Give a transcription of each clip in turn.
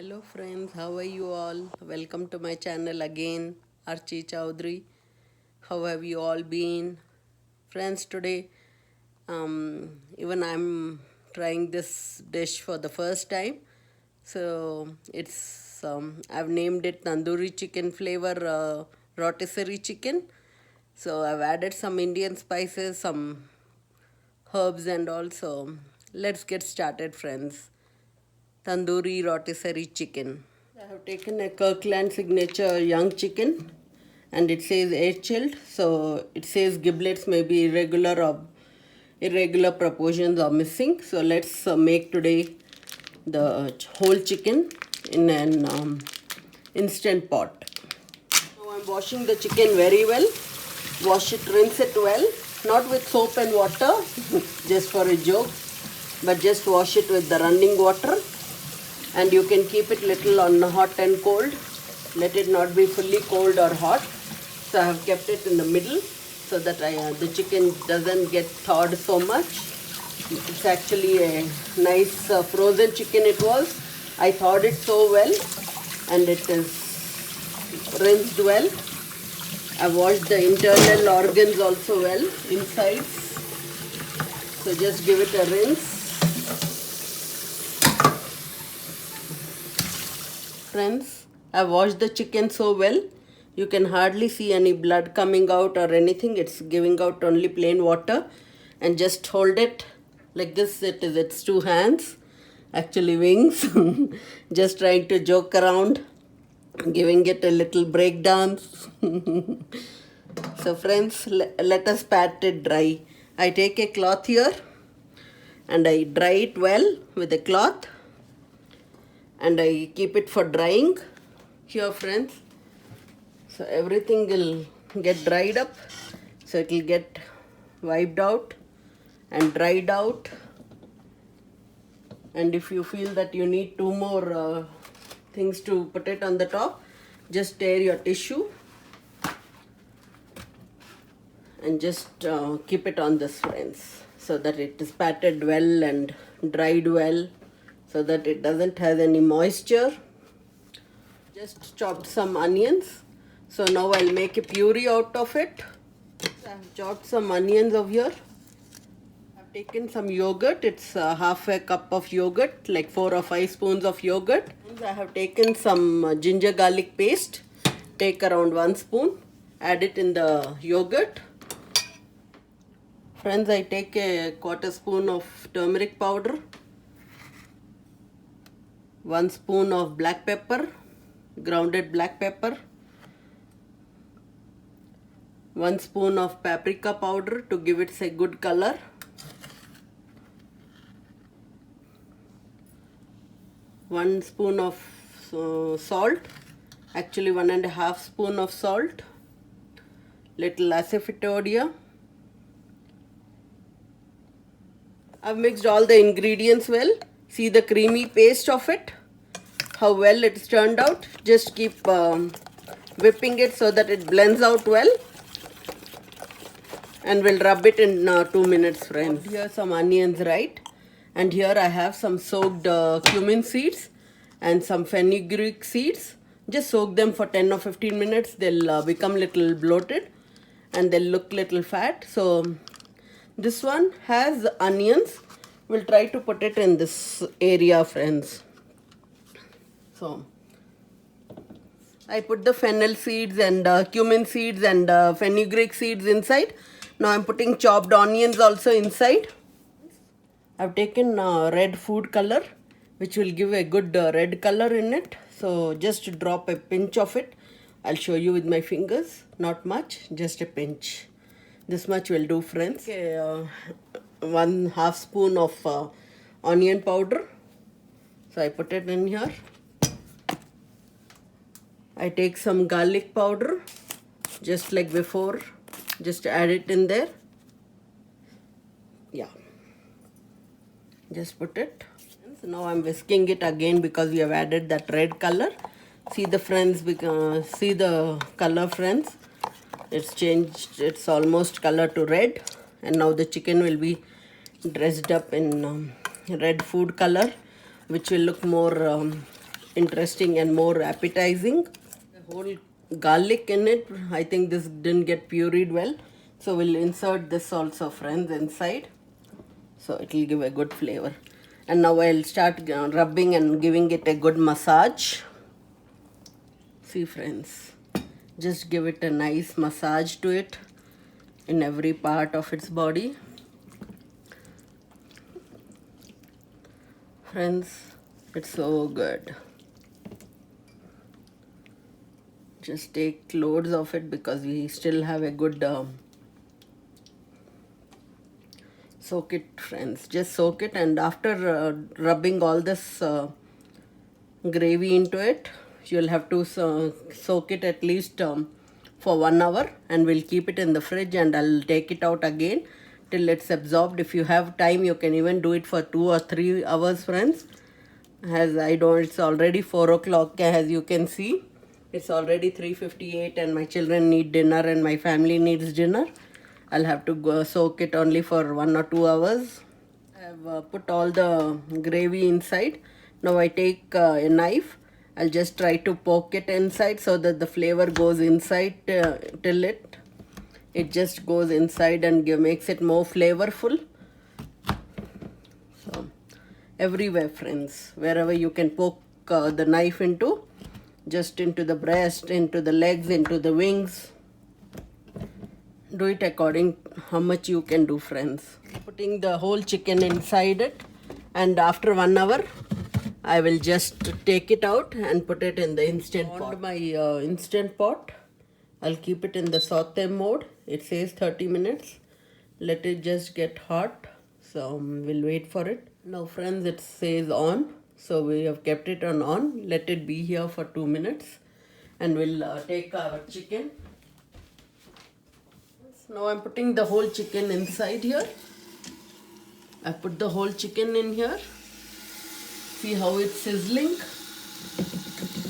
Hello friends, how are you all? Welcome to my channel again, Archie Chowdhury. How have you all been? Friends, today even I'm trying this dish for the first time. So it's I've named it tandoori chicken flavor rotisserie chicken. So I've added some Indian spices, some herbs and also let's get started friends. Tandoori rotisserie chicken. I have taken a Kirkland signature young chicken and it says air chilled. So it says giblets may be irregular proportions are missing. So let's make today the whole chicken in an instant pot. So I'm washing the chicken very well. Wash it, rinse it well. Not with soap and water, just for a joke, but just wash it with the running water. And you can keep it little on hot and cold. Let it not be fully cold or hot. So I have kept it in the middle so that the chicken doesn't get thawed so much. It's actually a nice frozen chicken it was. I thawed it so well and it is rinsed well. I washed the internal organs also well inside. So just give it a rinse. Friends, I washed the chicken so well, you can hardly see any blood coming out or anything. It's giving out only plain water. And just hold it like this. It's two hands, actually wings. Just trying to joke around, giving it a little break dance. So friends, let us pat it dry. I take a cloth here and I dry it well with a cloth. And I keep it for drying here friends. So everything will get dried up. So it will get wiped out and dried out. And if you feel that you need two more things to put it on the top, just tear your tissue and just keep it on this friends, so that it is patted well and dried well, so that it doesn't have any moisture. Just chopped some onions. So now I'll make a puree out of it. I've chopped some onions over here. I've taken some yogurt. It's half a cup of yogurt, like 4 or 5 spoons of yogurt. I have taken some ginger garlic paste. Take around 1 spoon. Add it in the yogurt. Friends, I take a quarter spoon of turmeric powder. 1 spoon of black pepper, grounded black pepper. 1 spoon of paprika powder to give it a good color. 1 spoon of salt, actually 1.5 spoon of salt. Little asafoetida. I've mixed all the ingredients well. See the creamy paste of it, how well it's turned out. Just keep whipping it so that it blends out well. And we'll rub it in 2 minutes friends. Here some onions, right? And here I have some soaked cumin seeds and some fenugreek seeds. Just soak them for 10 or 15 minutes. They'll become little bloated and they'll look little fat. So this one has onions. We'll try to put it in this area friends. So I put the fennel seeds and cumin seeds and fenugreek seeds inside. Now I'm putting chopped onions also inside. I've taken red food color, which will give a good red color in it. So just drop a pinch of it. I'll show you with my fingers. Not much, just a pinch. This much will do friends. Okay, 1/2 spoon of onion powder. So I put it in here. I take some garlic powder, just like before. Just add it in there. Yeah. Just put it. So now I'm whisking it again because we have added that red color. See the friends, see the color friends. It's changed, it's almost color to red. And now the chicken will be dressed up in red food color, which will look more interesting and more appetizing. The whole garlic in it, I think this didn't get pureed well, so we'll insert this also, friends, inside, so it will give a good flavor. And now I'll start rubbing and giving it a good massage. See, friends, just give it a nice massage to it in every part of its body. Friends, it's so good. Just take loads of it because we still have a good soak it, friends. Just soak it, and after rubbing all this gravy into it, you'll have to soak it at least for 1 hour, and we'll keep it in the fridge, and I'll take it out again till it's absorbed. If you have time, you can even do it for 2 or 3 hours, friends. As I don't, it's already 4 o'clock, as you can see. It's already 3:58 and my children need dinner and my family needs dinner. I'll have to go soak it only for 1 or 2 hours. I have put all the gravy inside. Now I take a knife. I'll just try to poke it inside so that the flavor goes inside till it just goes inside and makes it more flavorful. So everywhere, friends, wherever you can poke the knife into, just into the breast, into the legs, into the wings. Do it according how much you can do, friends. Putting the whole chicken inside it, and after 1 hour I will just take it out and put it in the instant pot. My instant pot, I'll keep it in the saute mode. It says 30 minutes. Let it just get hot, so we'll wait for it. Now, friends, it says on, so we have kept it on. Let it be here for 2 minutes, and we'll take our chicken. Now I'm putting the whole chicken inside here. I put the whole chicken in here. See how it's sizzling?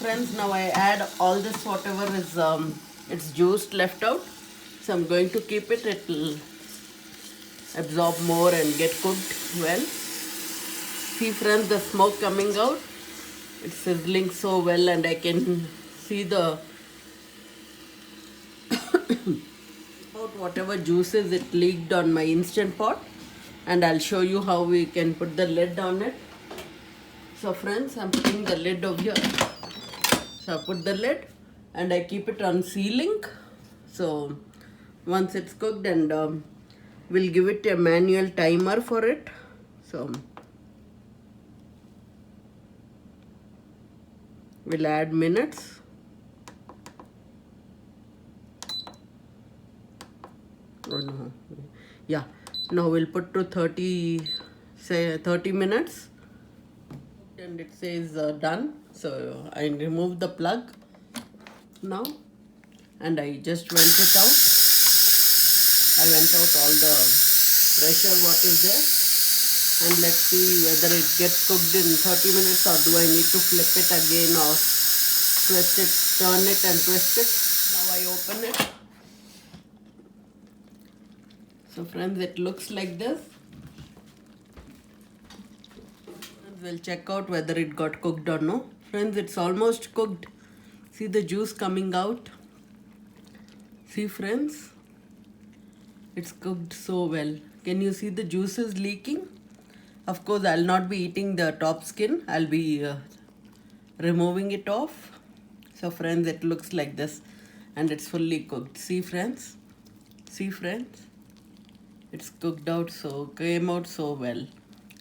Friends, now I add all this whatever is it's juiced left out. So I'm going to keep it. It will absorb more and get cooked well. See, friends, the smoke coming out. It's sizzling so well, and I can see the whatever juices it leaked on my instant pot, and I'll show you how we can put the lid on it. So, friends, I'm putting the lid over here. So I put the lid and I keep it on sealing. So once it's cooked, and we'll give it a manual timer for it. So we'll add minutes. Oh no. Yeah. Now we'll put to 30 minutes. And it says done. So I remove the plug now, and I just went it out. I went out all the pressure what is there, and let's see whether it gets cooked in 30 minutes, or do I need to flip it again or twist it, turn it and twist it. Now I open it. So, friends, it looks like this. We'll check out whether it got cooked or no. Friends, it's almost cooked. See the juice coming out. See, friends, it's cooked so well. Can you see the juices leaking? Of course, I'll not be eating the top skin. I'll be removing it off. So, friends, it looks like this, and it's fully cooked. See, friends? See, friends? It's cooked out, so came out so well.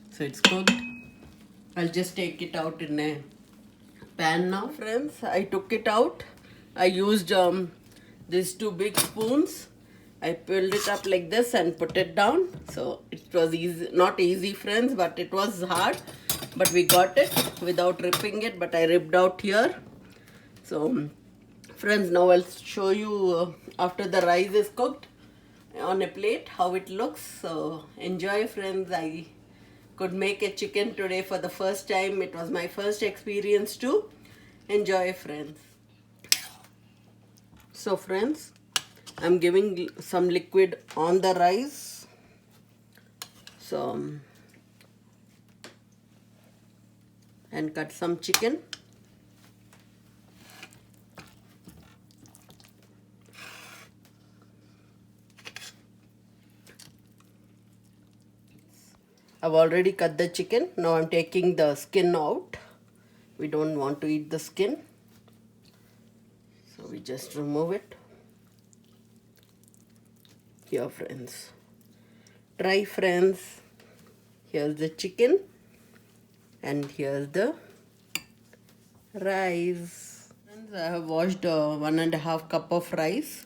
So it's cooked. I'll just take it out in a pan now, friends. I took it out. I used these 2 big spoons. I pulled it up like this and put it down. So it was easy, not easy, friends, but it was hard. But we got it without ripping it, but I ripped out here. So, friends, now I'll show you after the rice is cooked on a plate how it looks. So enjoy, friends. I could make a chicken today for the first time. It was my first experience too. Enjoy, friends. So, friends, I'm giving some liquid on the rice. So, and cut some chicken. I've already cut the chicken. Now I'm taking the skin out. We don't want to eat the skin. So we just remove it. Here friends. Try friends. Here's the chicken. And here's the rice. Friends, I have washed 1.5 cup of rice.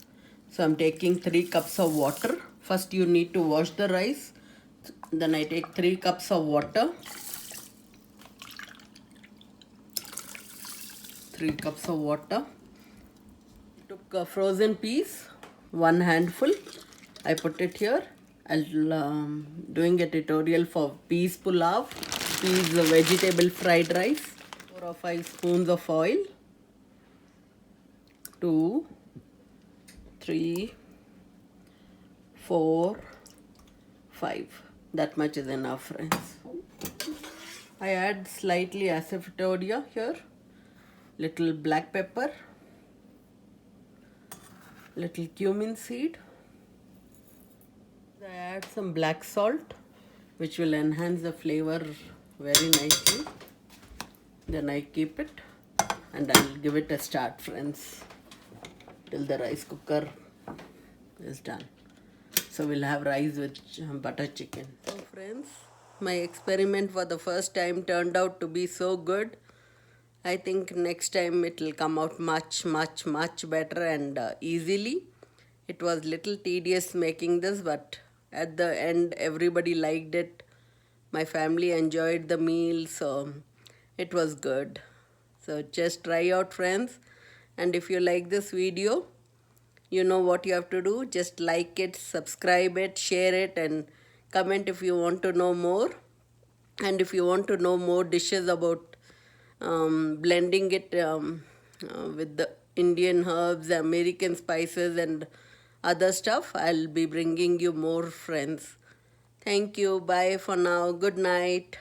So I'm taking 3 cups of water. First you need to wash the rice. Then I take 3 cups of water. 3 cups of water. Took frozen peas, 1 handful. I put it here. I'll doing a tutorial for peas pulao, peas vegetable fried rice. 4 or 5 spoons of oil. 2, 3, 4, 5. That much is enough, friends. I add slightly asafoetida here. Little black pepper. Little cumin seed. I add some black salt, which will enhance the flavor very nicely. Then I keep it and I'll give it a start, friends, till the rice cooker is done. So we'll have rice with butter chicken. So friends, my experiment for the first time turned out to be so good. I think next time it will come out much better and easily. It was little tedious making this, but at the end everybody liked it. My family enjoyed the meal, so it was good. So just try out, friends. And if you like this video, you know what you have to do. Just like it, subscribe it, share it, and comment if you want to know more. And if you want to know more dishes about blending it with the Indian herbs, American spices, and other stuff, I'll be bringing you more, friends. Thank you. Bye for now. Good night.